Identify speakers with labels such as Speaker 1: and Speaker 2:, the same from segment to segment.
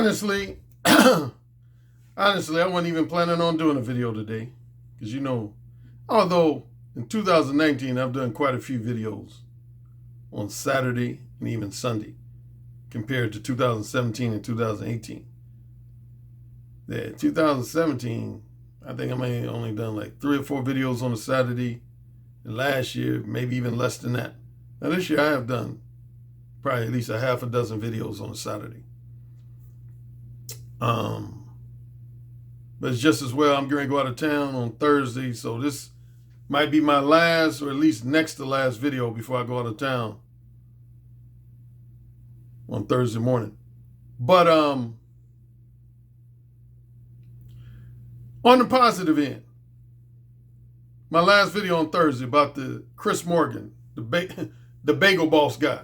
Speaker 1: Honestly, honestly, I wasn't even planning on doing a video today. Because, although in 2019, I've done quite a few videos on Saturday and even Sunday compared to 2017 and 2018. Yeah, 2017, I think I may have only done like 3 or 4 videos on a Saturday. And last year, maybe even less than that. Now this year, I have done probably at least a half a dozen videos on a Saturday. But it's just as well, I'm going to go out of town on Thursday, so this might be my last or at least next to last video before I go out of town on Thursday morning. But on the positive end, my last video on Thursday about the Chris Morgan, the bagel boss guy,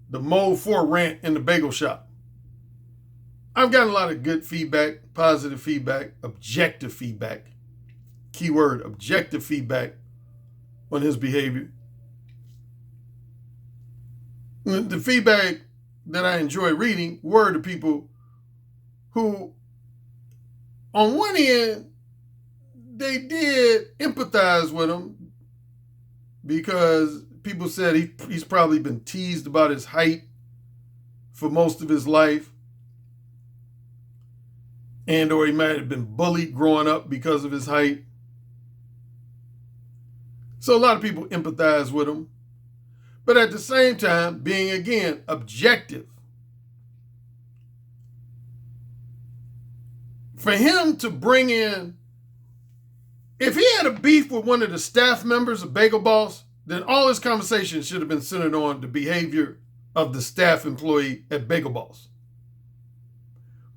Speaker 1: the Mode 4 rant in the bagel shop. I've gotten a lot of good feedback, positive feedback, objective feedback. Keyword, objective feedback on his behavior. The feedback that I enjoy reading were the people who, on one end, they did empathize with him because people said he's probably been teased about his height for most of his life. And or he might have been bullied growing up because of his height. So a lot of people empathize with him. But at the same time, being, again, objective. For him to bring in, if he had a beef with one of the staff members of Bagel Boss, then all his conversations should have been centered on the behavior of the staff employee at Bagel Boss.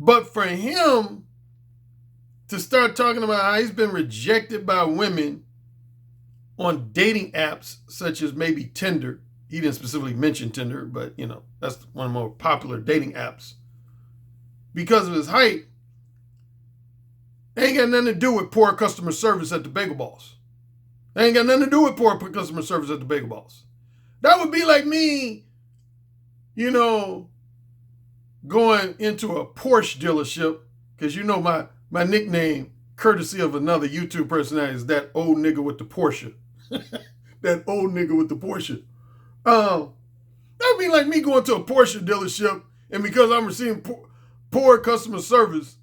Speaker 1: But for him to start talking about how he's been rejected by women on dating apps such as maybe Tinder. He didn't specifically mention Tinder, but, that's one of the more popular dating apps. Because of his height, it ain't got nothing to do with poor customer service at the Bagel Boss. It ain't got nothing to do with poor customer service at the Bagel Boss. That would be like me, going into a Porsche dealership, because my nickname, courtesy of another YouTube personality, is that old nigga with the Porsche. That old nigga with the Porsche. That would be like me going to a Porsche dealership, and because I'm receiving poor customer service,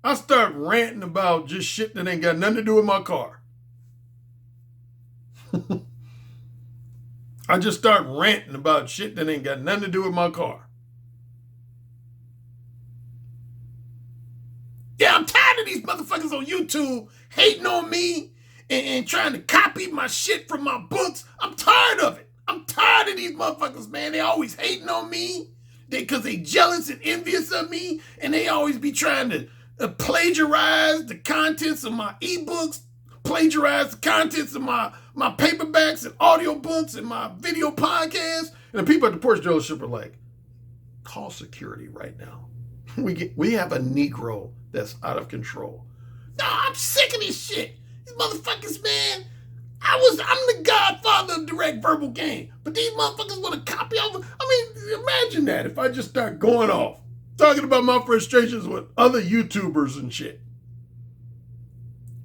Speaker 1: I start ranting about just shit that ain't got nothing to do with my car. I just start ranting about shit that ain't got nothing to do with my car. Yeah, I'm tired of these motherfuckers on YouTube hating on me and trying to copy my shit from my books. I'm tired of it. I'm tired of these motherfuckers, man. They always hating on me because they jealous and envious of me, and they always be trying to plagiarize the contents of my ebooks, plagiarize the contents of my paperbacks and audiobooks and my video podcasts. And the people at the Porsche dealership are like, call security right now. We have a Negro that's out of control. No, I'm sick of this shit. These motherfuckers, man. I'm the godfather of direct verbal game. But these motherfuckers want to copy over. I mean, imagine that if I just start going off, talking about my frustrations with other YouTubers and shit.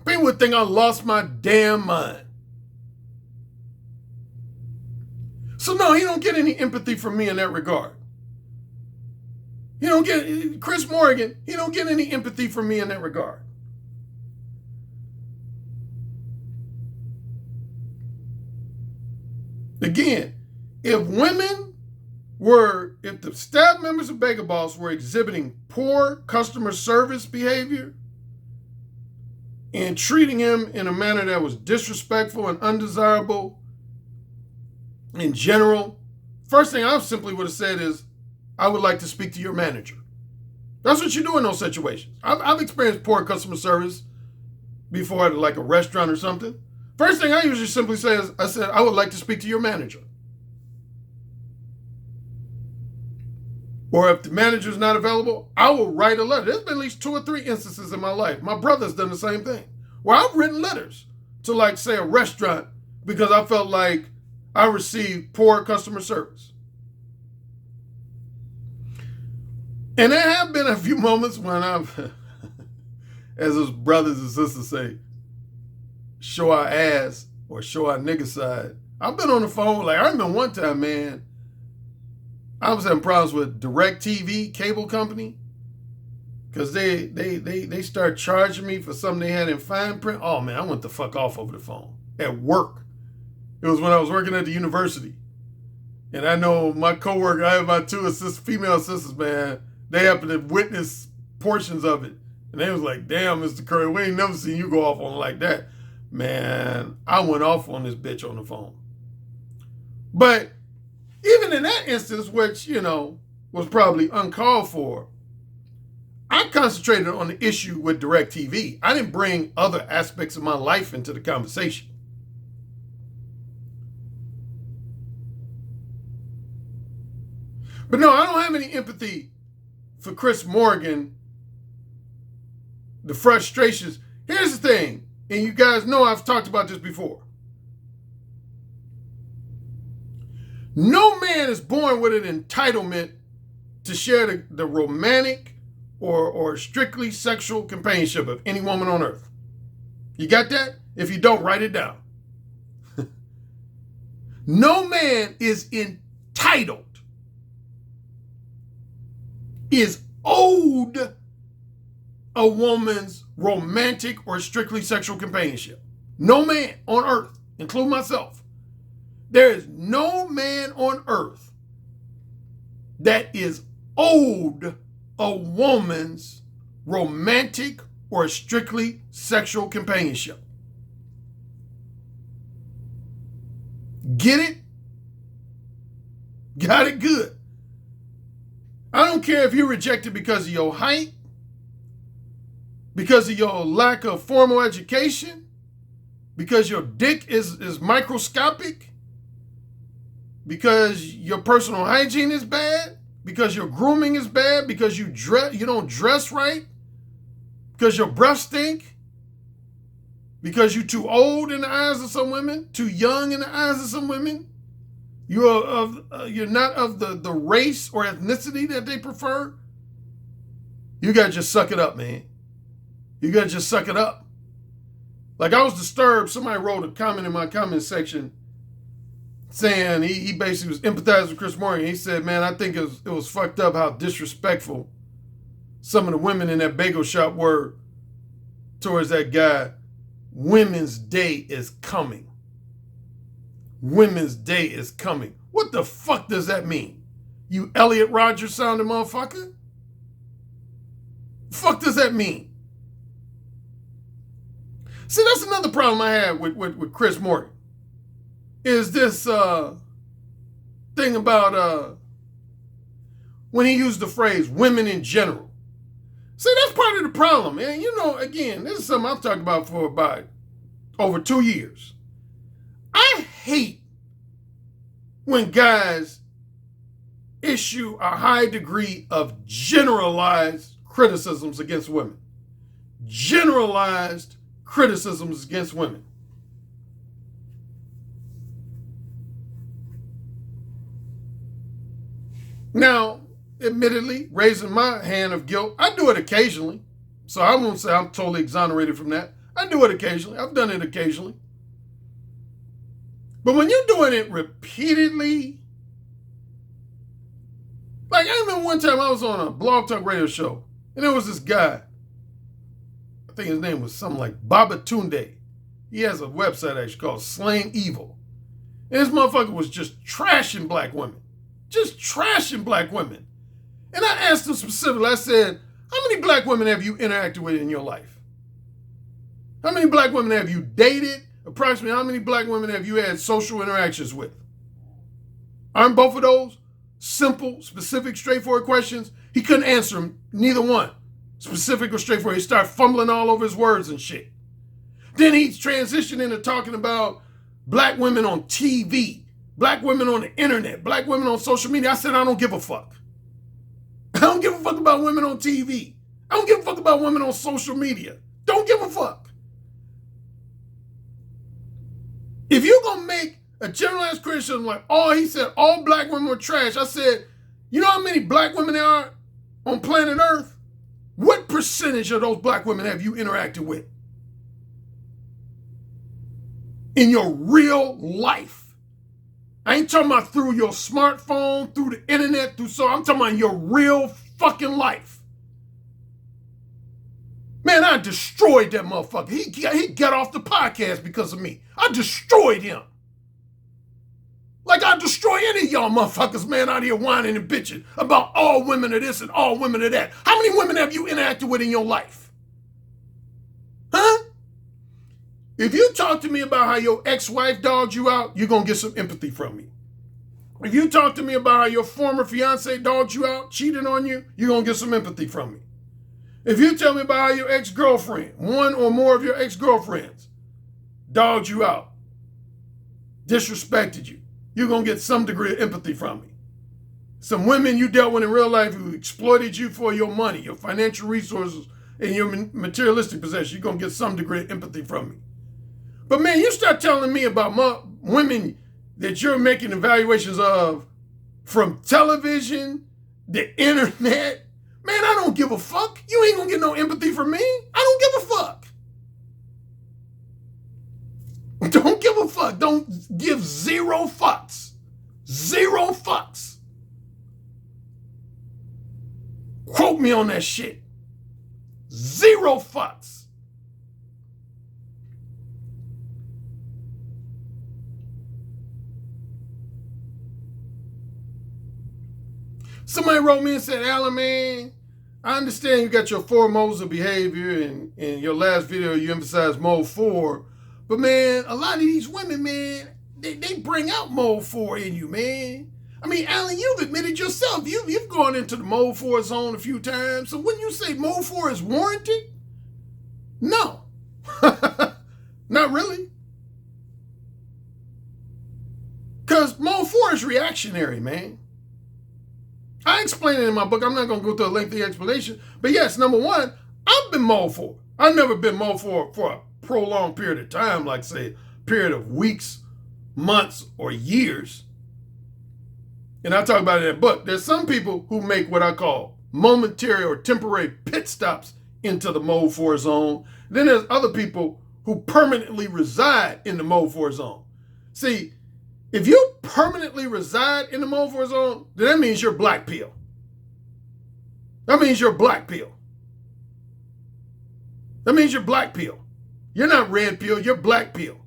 Speaker 1: People would think I lost my damn mind. So no, he don't get any empathy from me in that regard. Chris Morgan, he don't get any empathy from me in that regard. Again, if the staff members of Bagel Boss were exhibiting poor customer service behavior and treating him in a manner that was disrespectful and undesirable in general, first thing I simply would have said is, I would like to speak to your manager. That's what you do in those situations. I've experienced poor customer service before at like a restaurant or something. First thing I usually simply say is, I would like to speak to your manager. Or if the manager is not available, I will write a letter. There's been at least 2 or 3 instances in my life. My brother's done the same thing. Where I've written letters to, like, say, a restaurant because I felt like I received poor customer service. And there have been a few moments when I've, as his brothers and sisters say, show our ass or show our nigga side. I've been on the phone. Like, I remember one time, man, I was having problems with DirecTV cable company because they started charging me for something they had in fine print. Oh, man, I went the fuck off over the phone at work. It was when I was working at the university. And I know my coworker, I have my two female assistants, man, they happened to witness portions of it. And they was like, damn, Mr. Currie, we ain't never seen you go off on like that. Man, I went off on this bitch on the phone. But even in that instance, which, you know, was probably uncalled for, I concentrated on the issue with DirecTV. I didn't bring other aspects of my life into the conversation. But no, I don't have any empathy for Chris Morgan, the frustrations. Here's the thing, and you guys know I've talked about this before. No man is born with an entitlement to share the romantic or strictly sexual companionship of any woman on earth. You got that? If you don't, write it down. No man is entitled, is owed a woman's romantic or strictly sexual companionship. No man on earth, including myself. There is no man on earth that is owed a woman's romantic or strictly sexual companionship. Get it? Got it good. I don't care if you're rejected because of your height, because of your lack of formal education, because your dick is microscopic, because your personal hygiene is bad, because your grooming is bad, because you don't dress right, because your breath stink, because you're too old in the eyes of some women, too young in the eyes of some women. You're not of the race or ethnicity that they prefer. You gotta just suck it up, man. You gotta just suck it up. Like, I was disturbed. Somebody wrote a comment in my comment section saying he basically was empathizing with Chris Morgan. He said, man, I think it was fucked up how disrespectful some of the women in that bagel shop were towards that guy. Women's Day is coming. Women's Day is coming. What the fuck does that mean? You Elliot Rodgers sounding motherfucker? Fuck does that mean? See, that's another problem I have with Chris Morgan. Is this thing about when he used the phrase women in general. See, that's part of the problem, man. You know, again, this is something I've talked about for about over 2 years. I hate when guys issue a high degree of generalized criticisms against women. Generalized criticisms against women. Now, admittedly, raising my hand of guilt, I do it occasionally. So I won't say I'm totally exonerated from that. I do it occasionally. I've done it occasionally. But when you're doing it repeatedly, like I remember one time I was on a Blog Talk radio show, and there was this guy, I think his name was something like Babatunde. He has a website actually called Slain Evil. And this motherfucker was just trashing black women. Just trashing black women. And I asked him specifically, I said, how many black women have you interacted with in your life? How many black women have you dated? Approximately how many black women have you had social interactions with? Aren't both of those simple, specific, straightforward questions? He couldn't answer them, neither one. Specific or straightforward. He started fumbling all over his words and shit. Then he transitioned into talking about black women on TV, black women on the internet, black women on social media. I said, I don't give a fuck. I don't give a fuck about women on TV. I don't give a fuck about women on social media. Don't give a fuck. If you're going to make a generalized criticism like, oh, he said all black women were trash. I said, you know how many black women there are on planet Earth, what percentage of those black women have you interacted with in your real life? I ain't talking about through your smartphone, through the internet, I'm talking about your real fucking life. Man, I destroyed that motherfucker. He got off the podcast because of me. I destroyed him. Like I destroy any of y'all motherfuckers, man, out here whining and bitching about all women of this and all women of that. How many women have you interacted with in your life? Huh? If you talk to me about how your ex-wife dogged you out, you're going to get some empathy from me. If you talk to me about how your former fiance dogged you out, cheated on you, you're going to get some empathy from me. If you tell me about how your ex-girlfriend, one or more of your ex-girlfriends, dogged you out, disrespected you, you're going to get some degree of empathy from me. Some women you dealt with in real life who exploited you for your money, your financial resources, and your materialistic possessions, you're going to get some degree of empathy from me. But man, you start telling me about women that you're making evaluations of from television, the internet. Man, I don't give a fuck. You ain't gonna get no empathy from me. I don't give a fuck. Don't give a fuck. Don't give zero fucks. Zero fucks. Quote me on that shit. Zero fucks. Somebody wrote me and said, Alan, man, I understand you got your 4 modes of behavior, and in your last video you emphasized mode 4. But man, a lot of these women, man, they bring out mode 4 in you, man. I mean, Alan, you've admitted yourself, you've gone into the mode 4 zone a few times. So when you say mode 4 is warranted? No. Not really. Because mode 4 is reactionary, man. I explain it in my book. I'm not going to go through a lengthy explanation. But yes, number one, I've been mode 4. I've never been mode 4 for a prolonged period of time, like say a period of weeks, months, or years. And I talk about it in that book. There's some people who make what I call momentary or temporary pit stops into the mode 4 zone. Then there's other people who permanently reside in the mode 4 zone. See, if you permanently reside in the mode 4 zone, then that means you're black pill. That means you're black pill. That means you're black pill. You're not red pill, you're black pill.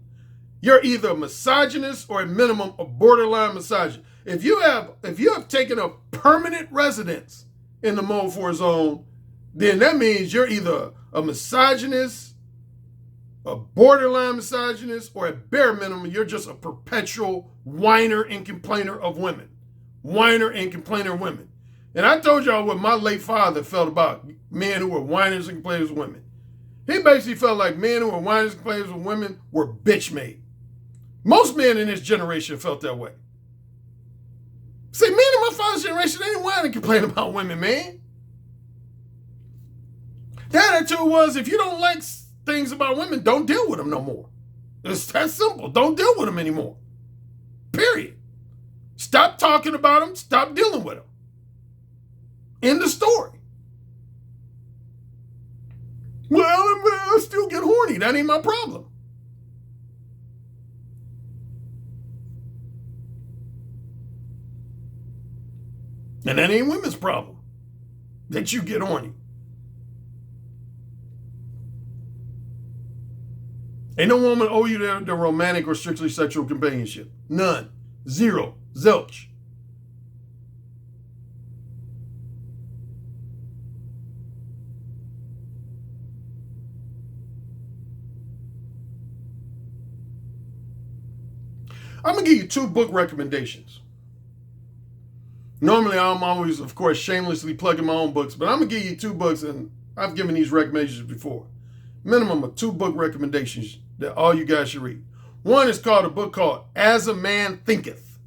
Speaker 1: You're either a misogynist or at minimum a borderline misogynist. If you have taken a permanent residence in the mode 4 zone, then that means you're either a misogynist, a borderline misogynist, or at bare minimum, you're just a perpetual whiner and complainer of women. Whiner and complainer of women. And I told y'all what my late father felt about men who were whiners and complainers of women. He basically felt like men who were whiners and complainers of women were bitch made. Most men in this generation felt that way. See, men in my father's generation, they didn't whine and complain about women, man. The attitude was, if you don't like things about women, don't deal with them no more. It's that simple. Don't deal with them anymore. Period. Stop talking about them. Stop dealing with them. End of story. Well, I still get horny. That ain't my problem. And that ain't women's problem that you get horny. Ain't no woman owe you the romantic or strictly sexual companionship. None. Zero. Zilch. I'm going to give you 2 book recommendations. Normally, I'm always, of course, shamelessly plugging my own books, but I'm going to give you 2 books, and I've given these recommendations before. Minimum of 2 book recommendations that all you guys should read. One is called a book called As a Man Thinketh.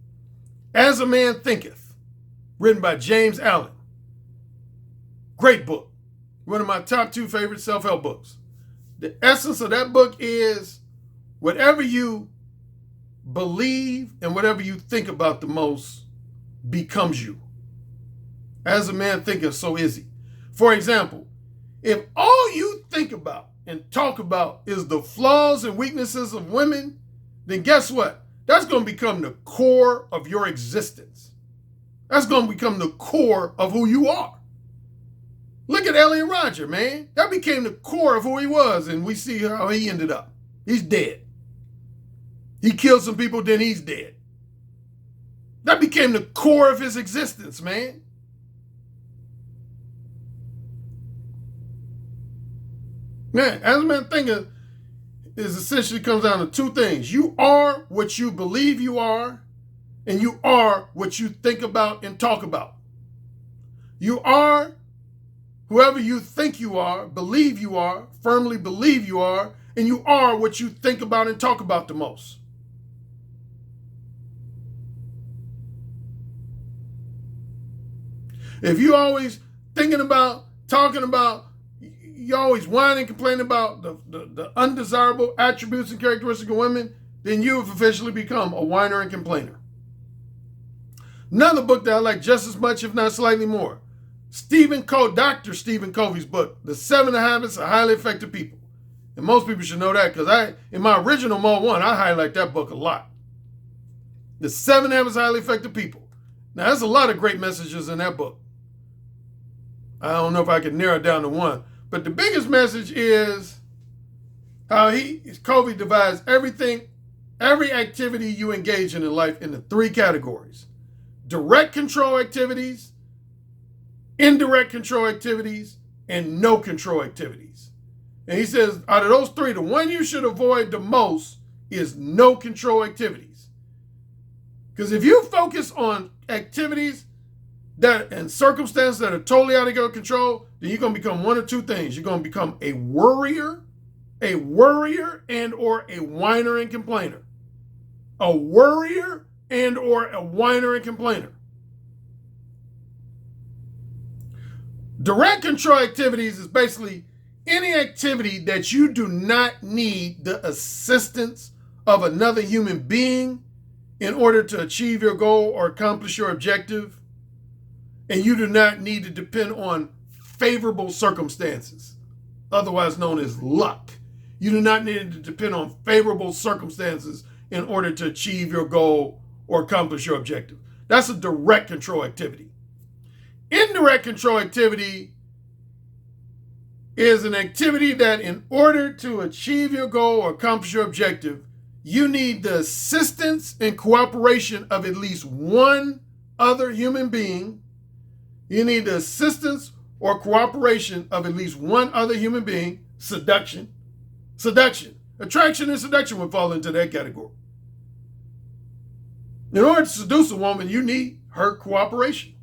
Speaker 1: As a Man Thinketh, written by James Allen. Great book. One of my top 2 favorite self-help books. The essence of that book is whatever you believe and whatever you think about the most becomes you. As a man thinketh, so is he. For example, if all you think about and talk about is the flaws and weaknesses of women, then guess what? That's going to become the core of your existence. That's going to become the core of who you are. Look at Elliot Rodger, man. That became the core of who he was, and we see how he ended up. He's dead. He killed some people, then he's dead. That became the core of his existence, man. Man, as a man thinking is essentially comes down to two things. You are what you believe you are, and you are what you think about and talk about. You are whoever you think you are, believe you are, firmly believe you are, and you are what you think about and talk about the most. If you're always thinking about, talking about, you're always whining and complaining about the undesirable attributes and characteristics of women, then you have officially become a whiner and complainer. Another book that I like just as much, if not slightly more, Dr. Stephen Covey's book, The 7 Habits of Highly Effective People. And most people should know that because in my original Mo 1, I highlight that book a lot. The 7 Habits of Highly Effective People. Now, there's a lot of great messages in that book. I don't know if I can narrow it down to one. But the biggest message is how Covey divides every activity you engage in life into 3 categories. Direct control activities, indirect control activities, and no control activities. And he says, out of those 3, the one you should avoid the most is no control activities. Because if you focus on activities and circumstances that are totally out of your control, then you're going to become one of 2 things. You're going to become a worrier and or a whiner and complainer. A worrier and or a whiner and complainer. Direct control activities is basically any activity that you do not need the assistance of another human being in order to achieve your goal or accomplish your objective. And you do not need to depend on favorable circumstances, otherwise known as luck. You do not need to depend on favorable circumstances in order to achieve your goal or accomplish your objective. That's a direct control activity. Indirect control activity is an activity that in order to achieve your goal or accomplish your objective, you need the assistance and cooperation of at least one other human being. You need the assistance or cooperation of at least one other human being. Seduction. Attraction and seduction would fall into that category. In order to seduce a woman, you need her cooperation.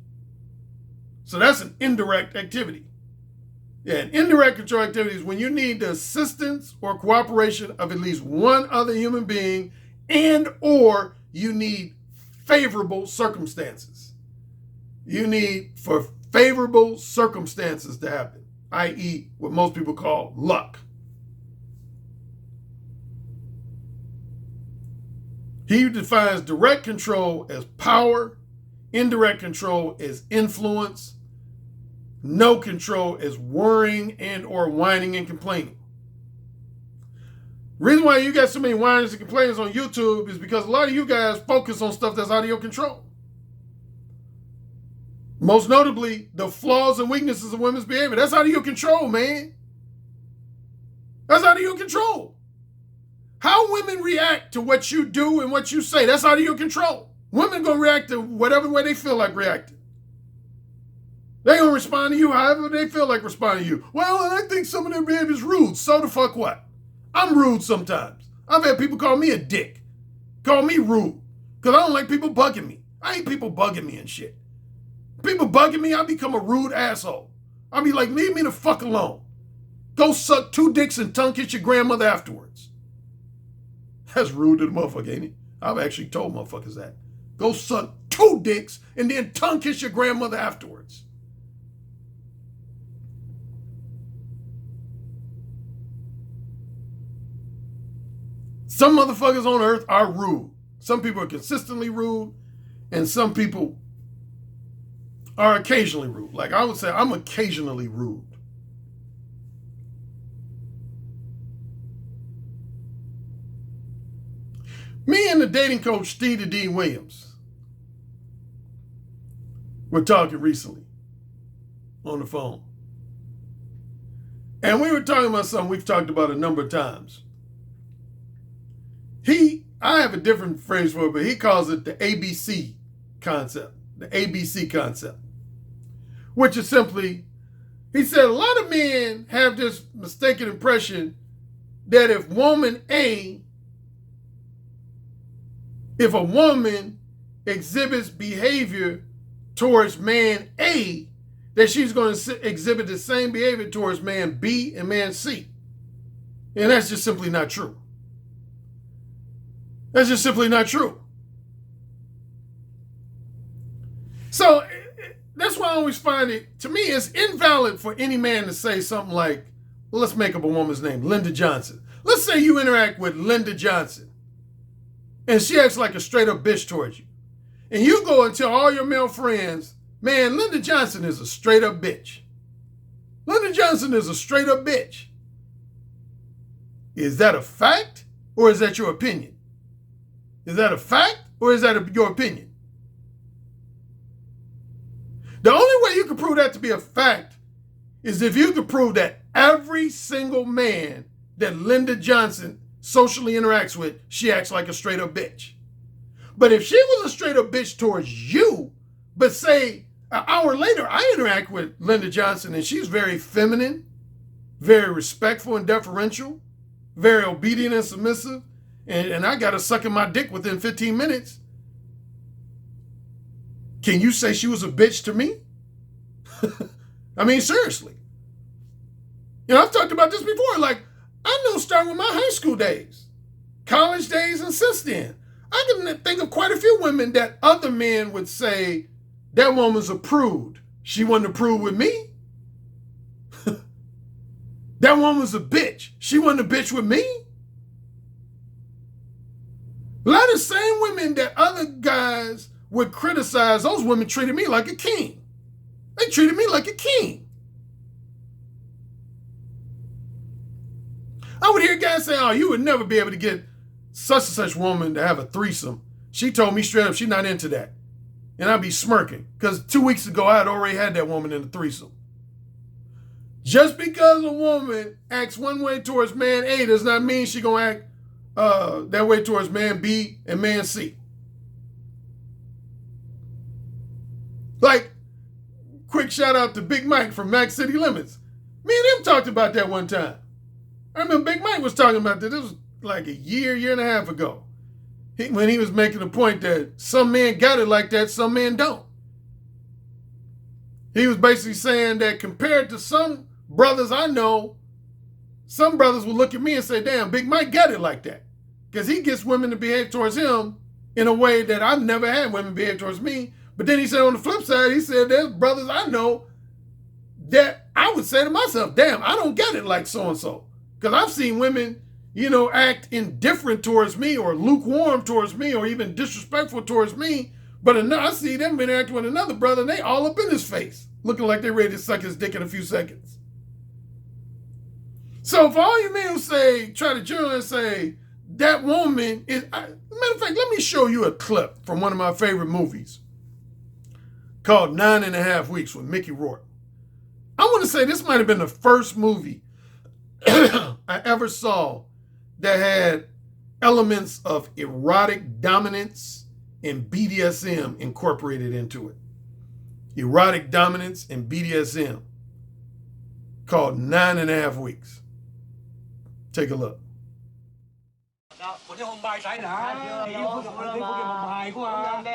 Speaker 1: So that's an indirect activity. Yeah, an indirect control activity is when you need the assistance or cooperation of at least one other human being and or you need favorable circumstances. You need for favorable circumstances to happen, i.e. what most people call luck. He defines direct control as power, indirect control as influence, no control as worrying and or whining and complaining. Reason why you got so many whiners and complainers on YouTube is because a lot of you guys focus on stuff that's out of your control. Most notably, the flaws and weaknesses of women's behavior. That's out of your control, man. That's out of your control. How women react to what you do and what you say, that's out of your control. Women going to react to whatever way they feel like reacting. They going to respond to you however they feel like responding to you. Well, I think some of their behavior is rude. So the fuck what? I'm rude sometimes. I've had people call me a dick. Call me rude. Because I don't like people bugging me. I hate people bugging me and shit. People bugging me, I become a rude asshole. I'll be like, leave me the fuck alone. Go suck 2 dicks and tongue kiss your grandmother afterwards. That's rude to the motherfucker, ain't it? I've actually told motherfuckers that. Go suck 2 dicks and then tongue kiss your grandmother afterwards. Some motherfuckers on earth are rude. Some people are consistently rude, and some people are occasionally rude. Like I would say, I'm occasionally rude. Me and the dating coach, Steve D. Williams, were talking recently on the phone. And we were talking about something we've talked about a number of times. I have a different phrase for it, but he calls it the ABC concept. The ABC concept. Which is simply, he said a lot of men have this mistaken impression that if a woman exhibits behavior towards man A, that she's going to exhibit the same behavior towards man B and man C. And that's just simply not true. That's just simply not true. So that's why I always find it, to me, it's invalid for any man to say something like, well, let's make up a woman's name, Linda Johnson. Let's say you interact with Linda Johnson and she acts like a straight up bitch towards you. And you go and tell all your male friends, man, Linda Johnson is a straight up bitch. Linda Johnson is a straight up bitch. Is that a fact or is that your opinion? Is that a fact or is that your opinion? The only way you can prove that to be a fact is if you can prove that every single man that Linda Johnson socially interacts with, she acts like a straight up bitch. But if she was a straight up bitch towards you, but say an hour later I interact with Linda Johnson and she's very feminine, very respectful and deferential, very obedient and submissive, and I got her sucking my dick within 15 minutes, can you say she was a bitch to me? I mean, seriously. You know, I've talked about this before. Like, I know starting with my high school days, college days, and since then, I can think of quite a few women that other men would say, that woman's a prude. She wasn't a prude with me. That woman's a bitch. She wasn't a bitch with me. A lot of the same women that other guys would criticize, those women treated me like a king. They treated me like a king. I would hear guys say, oh, you would never be able to get such and such woman to have a threesome. She told me straight up she's not into that. And I'd be smirking because 2 weeks ago I had already had that woman in a threesome. Just because a woman acts one way towards man A does not mean she's going to act that way towards man B and man C. Like, quick shout out to Big Mike from Max City Limits. Me and him talked about that one time. I remember Big Mike was talking about that. This was like a year and a half ago. When he was making the point that some men got it like that, some men don't. He was basically saying that compared to some brothers I know, some brothers will look at me and say, damn, Big Mike got it like that. Because he gets women to behave towards him in a way that I've never had women behave towards me. But then he said on the flip side, he said there's brothers I know that I would say to myself, damn, I don't get it like so-and-so. Because I've seen women, you know, act indifferent towards me or lukewarm towards me or even disrespectful towards me. But I see them interacting with another brother and they all up in his face, looking like they're ready to suck his dick in a few seconds. So for all you men who say, try to generalize and say, that woman is, matter of fact, let me show you a clip from one of my favorite movies called 9½ Weeks with Mickey Rourke. I want to say this might have been the first movie I ever saw that had elements of erotic dominance and BDSM incorporated into it. Erotic dominance and BDSM, called 9½ Weeks. Take a look.
Speaker 2: 嗰啲控賣仔啦，你嗰件唔賣噶嘛？呢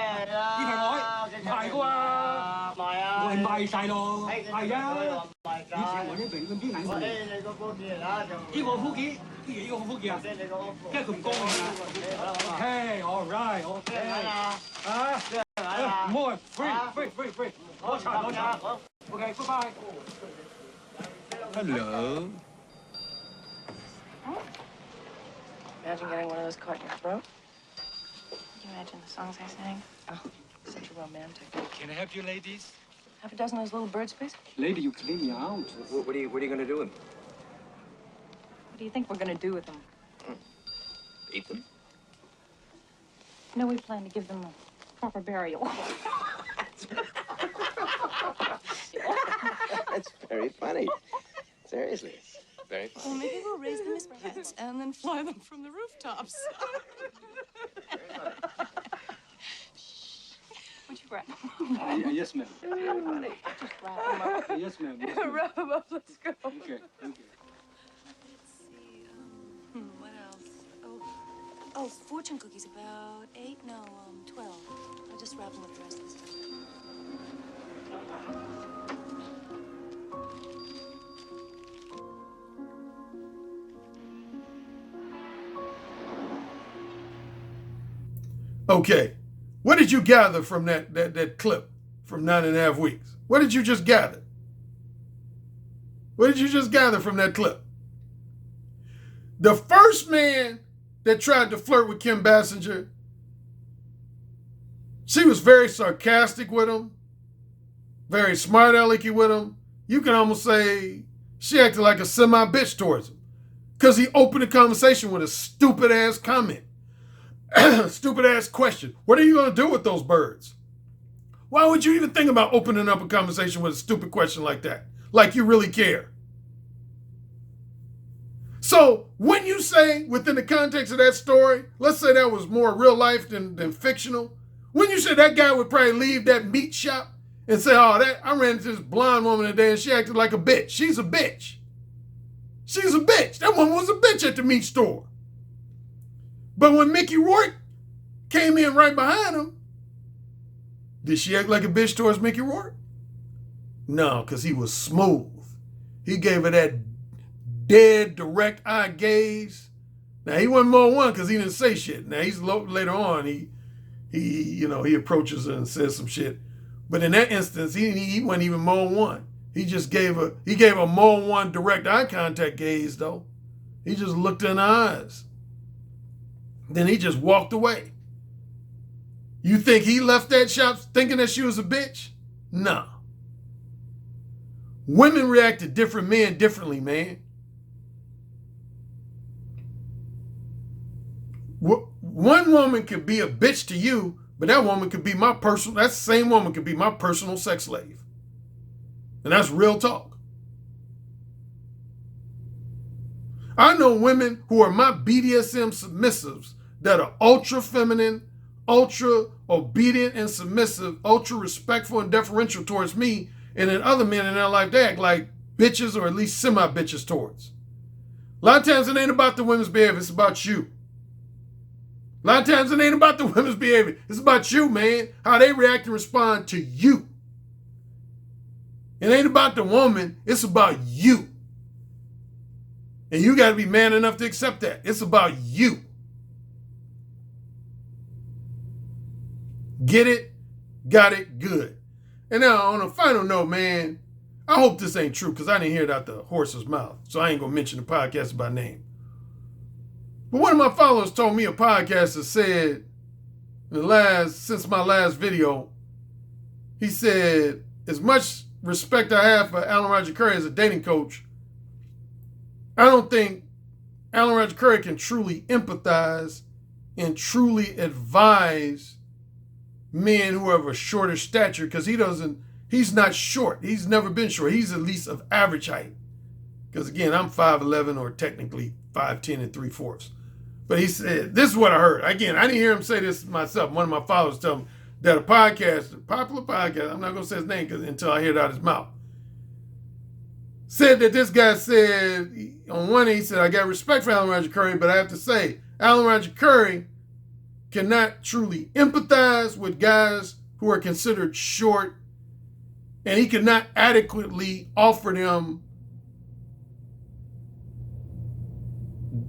Speaker 2: 條女唔賣噶嘛？賣啊！我係賣晒咯，係啊！以前我啲平咁啲眼線，你個福建啊？呢個福建，呢個福建啊？跟住佢唔講啊？Okay, all right, okay。啊？唔好，free，攞茶。Okay, goodbye。Hello。
Speaker 3: Imagine getting one of those caught in your throat. Can you imagine the songs I sang? Oh, such a romantic.
Speaker 2: Can I help you, ladies?
Speaker 3: Half a dozen of those little birds, please.
Speaker 2: Lady, you clean me out.
Speaker 4: What are you going to do with them?
Speaker 3: What do you think we're going to do with them?
Speaker 4: Eat them?
Speaker 3: No, we plan to give them a proper burial.
Speaker 4: That's very funny. Seriously, it's very
Speaker 5: Well,
Speaker 4: funny.
Speaker 5: maybe we'll raise them as pets and then fly them from the rooftops.
Speaker 3: Would you wrap them up?
Speaker 2: Yes, ma'am.
Speaker 4: Very funny.
Speaker 3: Just wrap them up.
Speaker 2: Yes, ma'am. Yes, ma'am.
Speaker 3: Wrap them up. Let's go.
Speaker 2: Okay.
Speaker 5: Let's see, what else? Oh, fortune cookies, about 8, no, 12. I'll just wrap them with the rest of the stuff.
Speaker 1: Okay. What did you gather from that clip from 9.5 weeks? What did you just gather? What did you just gather from that clip? The first man that tried to flirt with Kim Basinger, she was very sarcastic with him, very smart alecky with him. You can almost say she acted like a semi-bitch towards him because he opened the conversation with a stupid-ass comment. Stupid-ass question. What are you going to do with those birds? Why would you even think about opening up a conversation with a stupid question like that? Like you really care. So when you say within the context of that story, let's say that was more real life than fictional, when you say that guy would probably leave that meat shop and say, oh, I ran into this blonde woman today and she acted like a bitch. She's a bitch. She's a bitch. That woman was a bitch at the meat store. But when Mickey Rourke came in right behind him, did she act like a bitch towards Mickey Rourke? No, because he was smooth. He gave her that dead, direct eye gaze. Now, he wasn't more one because he didn't say shit. Now, he's later on, he approaches her and says some shit. But in that instance, he wasn't even more one. He just gave a more one direct eye contact gaze, though. He just looked in her eyes. Then he just walked away. You think he left that shop thinking that she was a bitch? No. Women react to different men differently, man. One woman could be a bitch to you, but that same woman could be my personal sex slave. And that's real talk. I know women who are my BDSM submissives that are ultra feminine, ultra obedient and submissive, ultra respectful and deferential towards me, and then other men in their life, they act like bitches or at least semi-bitches towards. A lot of times it ain't about the women's behavior, it's about you. A lot of times it ain't about the women's behavior, it's about you, man, how they react and respond to you. It ain't about the woman, it's about you. And you got to be man enough to accept that. It's about you. Get it? Got it? Good. And now, on a final note, man, I hope this ain't true because I didn't hear it out the horse's mouth. So I ain't going to mention the podcast by name. But one of my followers told me a podcaster said, since my last video, he said, as much respect I have for Alan Roger Currie as a dating coach, I don't think Alan Roger Currie can truly empathize and truly advise men who have a shorter stature because he's not short. He's never been short. He's at least of average height. Because again, I'm 5'11" or technically 5'10" and 3/4. But he said, this is what I heard. Again, I didn't hear him say this myself. One of my followers told me that a popular podcast, I'm not going to say his name until I hear it out of his mouth, said that this guy said, on one hand, he said, I got respect for Alan Roger Currie, but I have to say, Alan Roger Currie cannot truly empathize with guys who are considered short, and he cannot adequately offer them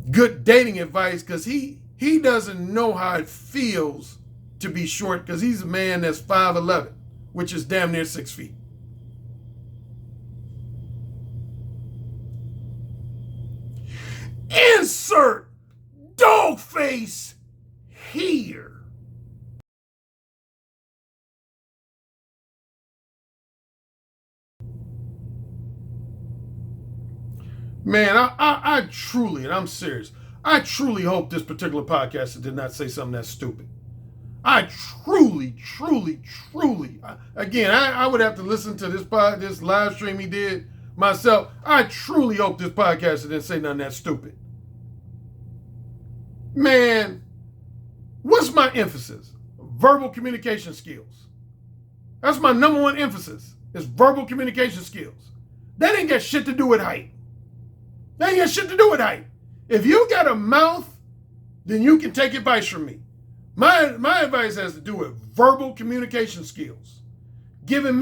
Speaker 1: good dating advice because he doesn't know how it feels to be short because he's a man that's 5'11", which is damn near 6 feet. Insert dog face here. Man, I truly, and I'm serious, I truly hope this particular podcaster did not say something that's stupid. I truly, again, I would have to listen to this live stream he did myself. I truly hope this podcaster didn't say nothing that stupid. Man, what's my emphasis? Verbal communication skills. That's my number one emphasis, is verbal communication skills. That ain't got shit to do with height. That ain't got shit to do with height. If you got a mouth, then you can take advice from me. My advice has to do with verbal communication skills. Helping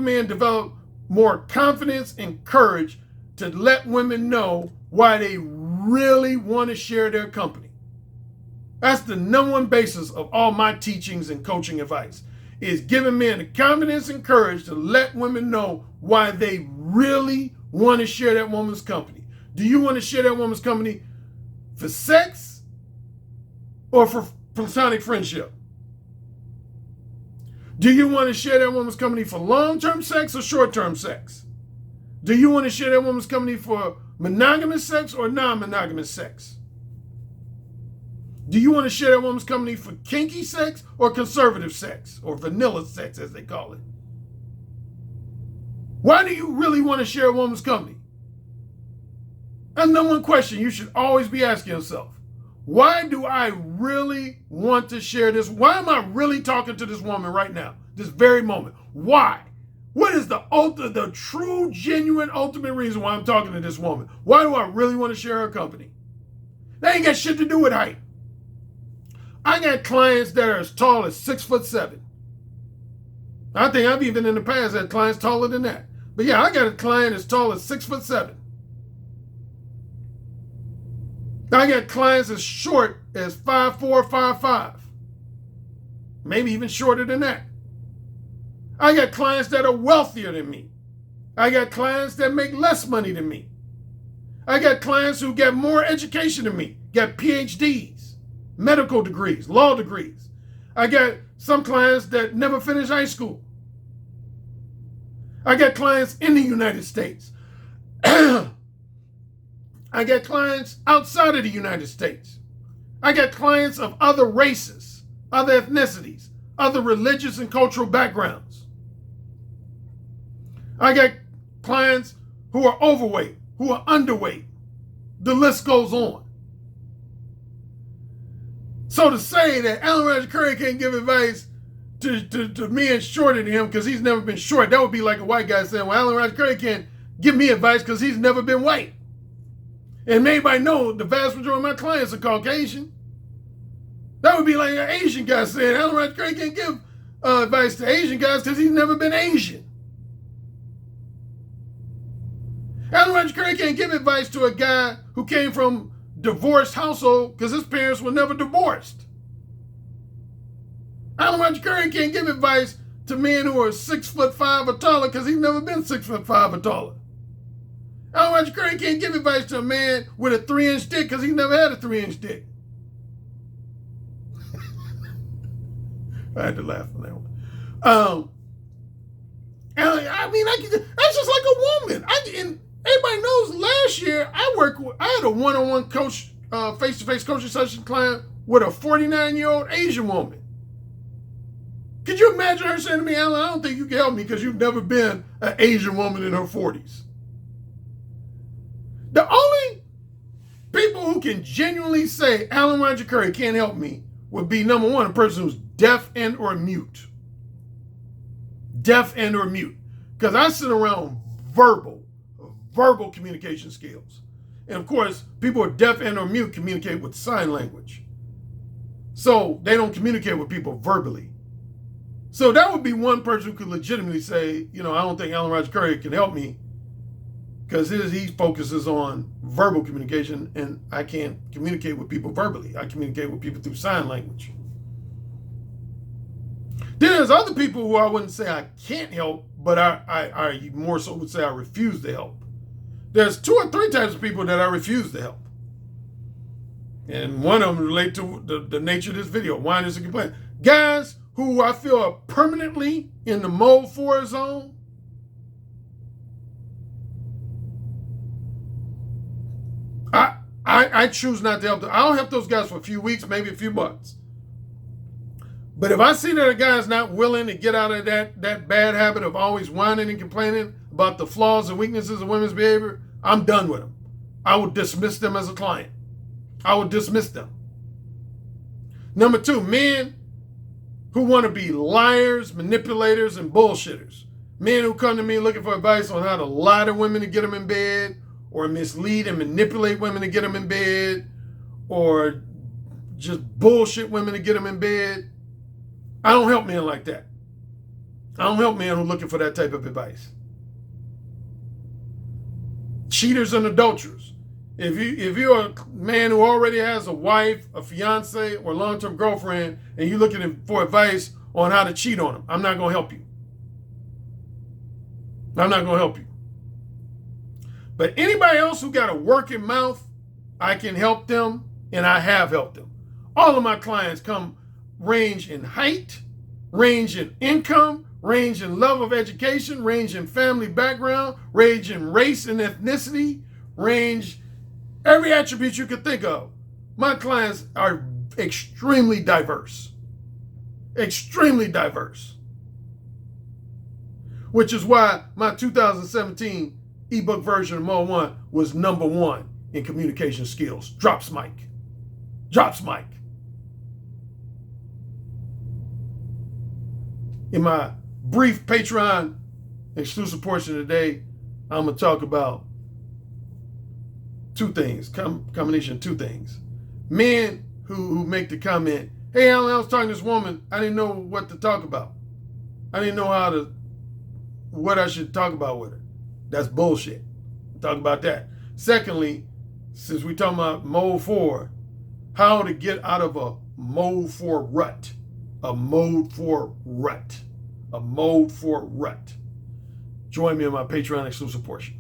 Speaker 1: men develop more confidence and courage to let women know why they really want to share their company. That's the number one basis of all my teachings and coaching advice, is giving men the confidence and courage to let women know why they really want to share that woman's company. Do you want to share that woman's company for sex or for platonic friendship? Do you want to share that woman's company for long-term sex or short-term sex? Do you want to share that woman's company for monogamous sex or non-monogamous sex? Do you want to share that woman's company for kinky sex or conservative sex, or vanilla sex as they call it? Why do you really want to share a woman's company? That's the number one question you should always be asking yourself. Why do I really want to share this? Why am I really talking to this woman right now, this very moment? Why? What is the true, genuine, ultimate reason why I'm talking to this woman? Why do I really want to share her company? That ain't got shit to do with height. I got clients that are as tall as 6'7". I think I've even in the past had clients taller than that. But yeah, I got a client as tall as 6'7". I got clients as short as 5'4", 5'5". Maybe even shorter than that. I got clients that are wealthier than me. I got clients that make less money than me. I got clients who get more education than me, got PhDs, medical degrees, law degrees. I got some clients that never finished high school. I got clients in the United States. I got clients outside of the United States. I got clients of other races, other ethnicities, other religious and cultural backgrounds. I got clients who are overweight, who are underweight. The list goes on. So to say that Alan Roger Currie can't give advice to men shorter than him because he's never been short, that would be like a white guy saying, well, Alan Roger Currie can't give me advice because he's never been white. And anybody know the vast majority of my clients are Caucasian. That would be like an Asian guy saying, Alan Roger Currie can't give advice to Asian guys because he's never been Asian. Alan Roger Currie can't give advice to a guy who came from divorced household because his parents were never divorced. Alan Roger Currie can't give advice to men who are 6'5" or taller because he's never been 6'5" or taller. Alan Roger Currie can't give advice to a man with a 3-inch dick because he's never had a 3-inch dick. I had to laugh on that one. That's just like a woman. And everybody knows last year I had a one-on-one coach, face-to-face coaching session client with a 49-year-old Asian woman. Could you imagine her saying to me, Alan, I don't think you can help me because you've never been an Asian woman in her 40s. The only people who can genuinely say Alan Roger Currie can't help me would be, number one, a person who's deaf and or mute. Deaf and or mute. Because I sit around verbal communication skills. And of course, people who are deaf and or mute communicate with sign language. So they don't communicate with people verbally. So that would be one person who could legitimately say, I don't think Alan Roger Currie can help me because he focuses on verbal communication and I can't communicate with people verbally. I communicate with people through sign language. Then there's other people who I wouldn't say I can't help, but I more so would say I refuse to help. There's 2 or 3 types of people that I refuse to help. And one of them relate to the nature of this video. Why is a complaint? Guys who I feel are permanently in the mode 4 zone. I choose not to help them. I'll help those guys for a few weeks, maybe a few months. But if I see that a guy's not willing to get out of that bad habit of always whining and complaining about the flaws and weaknesses of women's behavior, I'm done with them. I will dismiss them as a client. I will dismiss them. Number two, men who want to be liars, manipulators, and bullshitters. Men who come to me looking for advice on how to lie to women to get them in bed, or mislead and manipulate women to get them in bed, or just bullshit women to get them in bed. I don't help men like that. I don't help men who are looking for that type of advice. Cheaters and adulterers. If you're a man who already has a wife, a fiance, or long-term girlfriend, and you're looking for advice on how to cheat on them, I'm not going to help you. I'm not going to help you. But anybody else who got a working mouth, I can help them, and I have helped them. All of my clients range in height, range in income, range in level of education, range in family background, range in race and ethnicity, range every attribute you could think of. My clients are extremely diverse. Extremely diverse. Which is why my 2017 ebook version of Mo 1 was #1 in communication skills. Drops mic. Drops mic. In my brief Patreon exclusive portion today, I'm going to talk about two things, combination of two things. Men who make the comment, hey, Alan, I was talking to this woman, I didn't know what to talk about. I didn't know what I should talk about with her. That's bullshit. Talk about that. Secondly, since we're talking about mode 4, how to get out of a mode 4 rut. A mode 4 rut. A mode 4 rut. Join me in my Patreon exclusive portion.